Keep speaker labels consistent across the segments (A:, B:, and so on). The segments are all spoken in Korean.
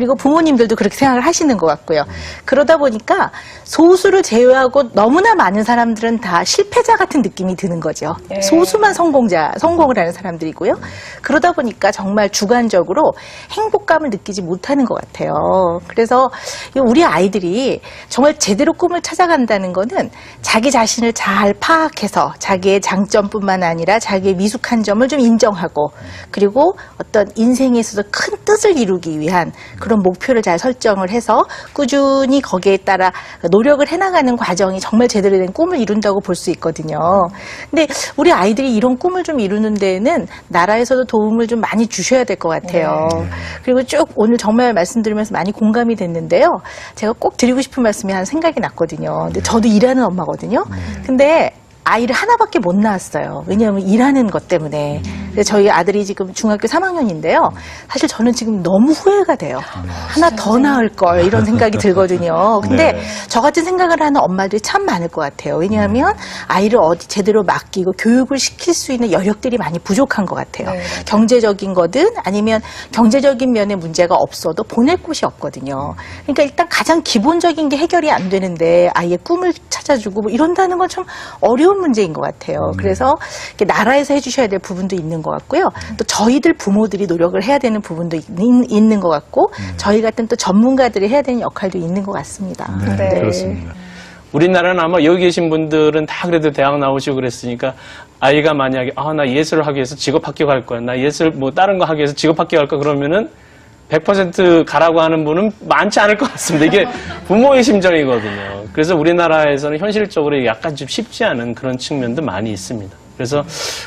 A: 그리고 부모님들도 그렇게 생각을 하시는 것 같고요. 그러다 보니까 소수를 제외하고 너무나 많은 사람들은 다 실패자 같은 느낌이 드는 거죠. 소수만 성공을 하는 사람들이고요. 그러다 보니까 정말 주관적으로 행복감을 느끼지 못하는 것 같아요. 그래서 우리 아이들이 정말 제대로 꿈을 찾아간다는 거는 자기 자신을 잘 파악해서 자기의 장점뿐만 아니라 자기의 미숙한 점을 좀 인정하고 그리고 어떤 인생에 있어서 큰 뜻을 이루기 위한 그런 목표를 잘 설정을 해서 꾸준히 거기에 따라 노력을 해나가는 과정이 정말 제대로 된 꿈을 이룬다고 볼 수 있거든요. 근데 우리 아이들이 이런 꿈을 좀 이루는 데에는 나라에서도 도움을 좀 많이 주셔야 될 것 같아요. 그리고 쭉 오늘 정말 말씀드리면서 많이 공감이 됐는데요. 제가 꼭 드리고 싶은 말씀이 한 생각이 났거든요. 근데 저도 일하는 엄마거든요. 근데 아이를 하나밖에 못 낳았어요. 왜냐하면 일하는 것 때문에. 저희 아들이 지금 중학교 3학년인데요. 사실 저는 지금 너무 후회가 돼요. 하나 더 낳을 걸 이런 생각이 들거든요. 근데 저 같은 생각을 하는 엄마들이 참 많을 것 같아요. 왜냐하면 아이를 어디 제대로 맡기고 교육을 시킬 수 있는 여력들이 많이 부족한 것 같아요. 경제적인 거든 아니면 경제적인 면에 문제가 없어도 보낼 곳이 없거든요. 그러니까 일단 가장 기본적인 게 해결이 안 되는데 아이의 꿈을 찾아주고 뭐 이런다는 건 참 어려운 문제인 것 같아요. 그래서 나라에서 해주셔야 될 부분도 있는 것 같고요. 또 저희들 부모들이 노력을 해야 되는 부분도 있는 것 같고 저희 같은 또 전문가들이 해야 되는 역할도 있는 것 같습니다.
B: 네. 그렇습니다. 우리나라는 아마 여기 계신 분들은 다 그래도 대학 나오시고 그랬으니까 아이가 만약에 나 예술을 하기 위해서 직업 합격할 거야. 나 예술 뭐 다른 거 하기 위해서 직업 합격할 거야. 그러면은 100% 가라고 하는 분은 많지 않을 것 같습니다. 이게 부모의 심정이거든요. 그래서 우리나라에서는 현실적으로 약간 좀 쉽지 않은 그런 측면도 많이 있습니다. 그래서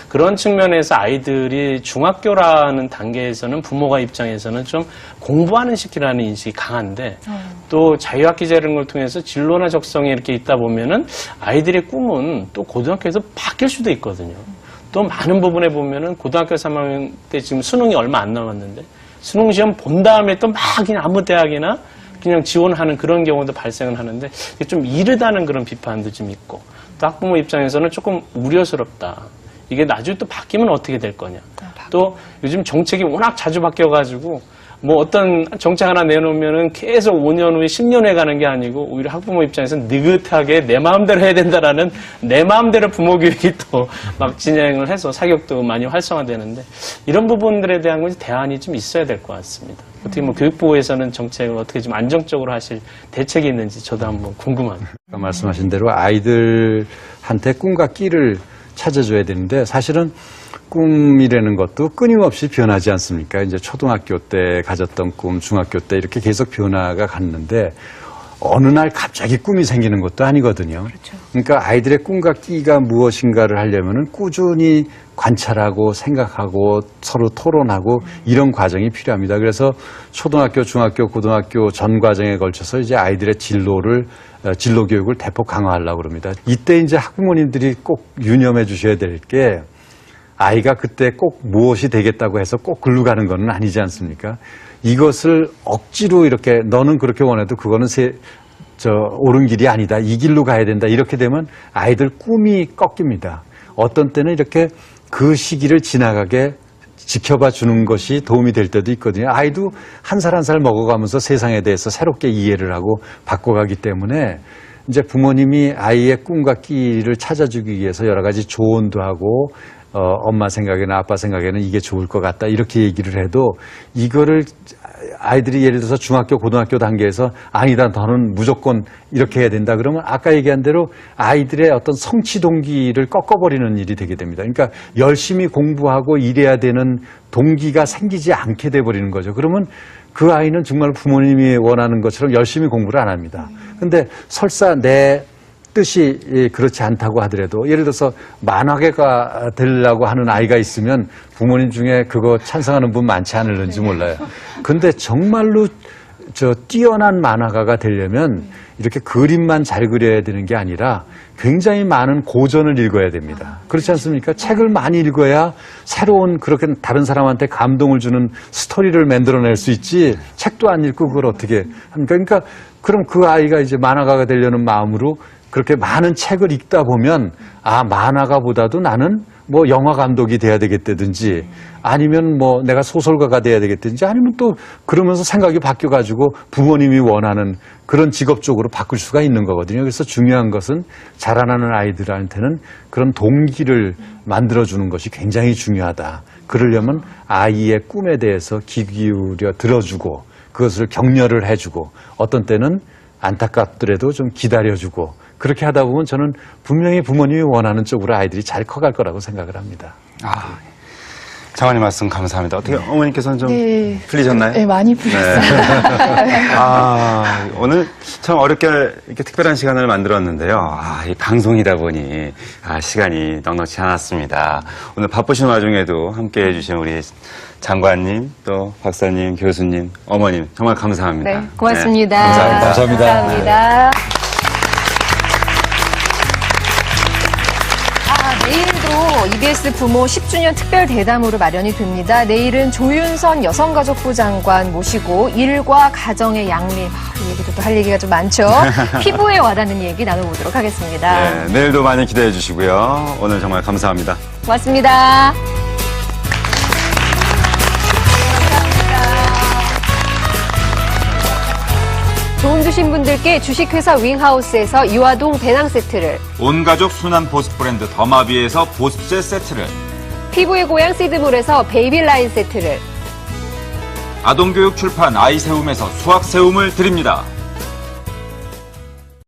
B: 그런 측면에서 아이들이 중학교라는 단계에서는 부모가 입장에서는 좀 공부하는 시기라는 인식이 강한데 또 자유학기제라는 통해서 진로나 적성에 이렇게 있다 보면은 아이들의 꿈은 또 고등학교에서 바뀔 수도 있거든요. 또 많은 부분에 보면은 고등학교 3학년 때 지금 수능이 얼마 안 남았는데 수능 시험 본 다음에 또 막 그냥 아무 대학이나 그냥 지원하는 그런 경우도 발생을 하는데 좀 이르다는 그런 비판도 좀 있고 또 학부모 입장에서는 조금 우려스럽다. 이게 나중에 또 바뀌면 어떻게 될 거냐. 또 요즘 정책이 워낙 자주 바뀌어가지고 뭐 어떤 정책 하나 내놓으면은 계속 5년 후에 10년 후에 가는 게 아니고 오히려 학부모 입장에서는 느긋하게 내 마음대로 해야 된다라는 내 마음대로 부모 교육이 또 막 진행을 해서 사교육도 많이 활성화되는데 이런 부분들에 대한 것이 대안이 좀 있어야 될 것 같습니다. 어떻게 뭐 교육부에서는 정책을 어떻게 좀 안정적으로 하실 대책이 있는지 저도 한번 궁금합니다.
C: 말씀하신 대로 아이들한테 꿈과 끼를 찾아줘야 되는데 사실은 꿈이라는 것도 끊임없이 변하지 않습니까? 이제 초등학교 때 가졌던 꿈, 중학교 때 이렇게 계속 변화가 갔는데 어느 날 갑자기 꿈이 생기는 것도 아니거든요. 그렇죠. 그러니까 아이들의 꿈과 끼가 무엇인가를 하려면은 꾸준히 관찰하고 생각하고 서로 토론하고 이런 과정이 필요합니다. 그래서 초등학교, 중학교, 고등학교 전 과정에 걸쳐서 이제 아이들의 진로 교육을 대폭 강화하려고 그럽니다. 이때 이제 학부모님들이 꼭 유념해 주셔야 될 게 아이가 그때 꼭 무엇이 되겠다고 해서 꼭 글로 가는 건 아니지 않습니까? 이것을 억지로 이렇게 너는 그렇게 원해도 그거는 옳은 길이 아니다. 이 길로 가야 된다. 이렇게 되면 아이들 꿈이 꺾입니다. 어떤 때는 이렇게 그 시기를 지나가게 지켜봐 주는 것이 도움이 될 때도 있거든요. 아이도 한 살 한 살 먹어가면서 세상에 대해서 새롭게 이해를 하고 바꿔가기 때문에 이제 부모님이 아이의 꿈과 끼를 찾아주기 위해서 여러 가지 조언도 하고 엄마 생각에나 아빠 생각에는 이게 좋을 것 같다 이렇게 얘기를 해도 이거를 아이들이 예를 들어서 중학교, 고등학교 단계에서 아니다 너는 무조건 이렇게 해야 된다 그러면 아까 얘기한 대로 아이들의 어떤 성취 동기를 꺾어버리는 일이 되게 됩니다. 그러니까 열심히 공부하고 일해야 되는 동기가 생기지 않게 돼버리는 거죠. 그러면 그 아이는 정말 부모님이 원하는 것처럼 열심히 공부를 안 합니다. 근데 설사 내 뜻이 그렇지 않다고 하더라도 예를 들어서 만화가가 되려고 하는 아이가 있으면 부모님 중에 그거 찬성하는 분 많지 않을는지 몰라요. 근데 정말로 뛰어난 만화가가 되려면 이렇게 그림만 잘 그려야 되는 게 아니라 굉장히 많은 고전을 읽어야 됩니다. 그렇지 않습니까? 책을 많이 읽어야 새로운 그렇게 다른 사람한테 감동을 주는 스토리를 만들어낼 수 있지 책도 안 읽고 그걸 어떻게 합니까? 그러니까 그럼 그 아이가 이제 만화가가 되려는 마음으로 그렇게 많은 책을 읽다 보면 만화가보다도 나는 뭐 영화 감독이 돼야 되겠다든지 아니면 뭐 내가 소설가가 돼야 되겠다든지 아니면 또 그러면서 생각이 바뀌어가지고 부모님이 원하는 그런 직업 쪽으로 바꿀 수가 있는 거거든요. 그래서 중요한 것은 자라나는 아이들한테는 그런 동기를 만들어주는 것이 굉장히 중요하다. 그러려면 아이의 꿈에 대해서 귀 기울여 들어주고 그것을 격려를 해주고 어떤 때는 안타깝더라도 좀 기다려주고 그렇게 하다 보면 저는 분명히 부모님이 원하는 쪽으로 아이들이 잘 커갈 거라고 생각을 합니다.
D: 장관님 말씀 감사합니다. 어떻게 어머니께서는 좀
E: 네.
D: 풀리셨나요?
E: 네, 많이 풀렸어요.
D: 오늘 참 어렵게 이렇게 특별한 시간을 만들었는데요. 이 방송이다 보니 시간이 넉넉지 않았습니다. 오늘 바쁘신 와중에도 함께 해주신 우리 장관님, 또 박사님, 교수님, 어머님 정말 감사합니다.
E: 네, 고맙습니다.
D: 감사합니다.
E: 감사합니다. 내일도 EBS 부모 10주년 특별 대담으로 마련이 됩니다. 내일은 조윤선 여성가족부 장관 모시고 일과 가정의 양립, 이 얘기도 또 할 얘기가 좀 많죠. 피부에 와닿는 얘기 나눠보도록 하겠습니다.
D: 네, 내일도 많이 기대해 주시고요. 오늘 정말 감사합니다.
E: 고맙습니다. 도움 주신 분들께 주식회사 윙하우스에서 이화동 배낭 세트를,
F: 온가족 순한 보습 브랜드 더마비에서 보습제 세트를,
E: 피부의 고향 시드몰에서 베이비라인 세트를,
F: 아동교육 출판 아이세움에서 수학세움을 드립니다.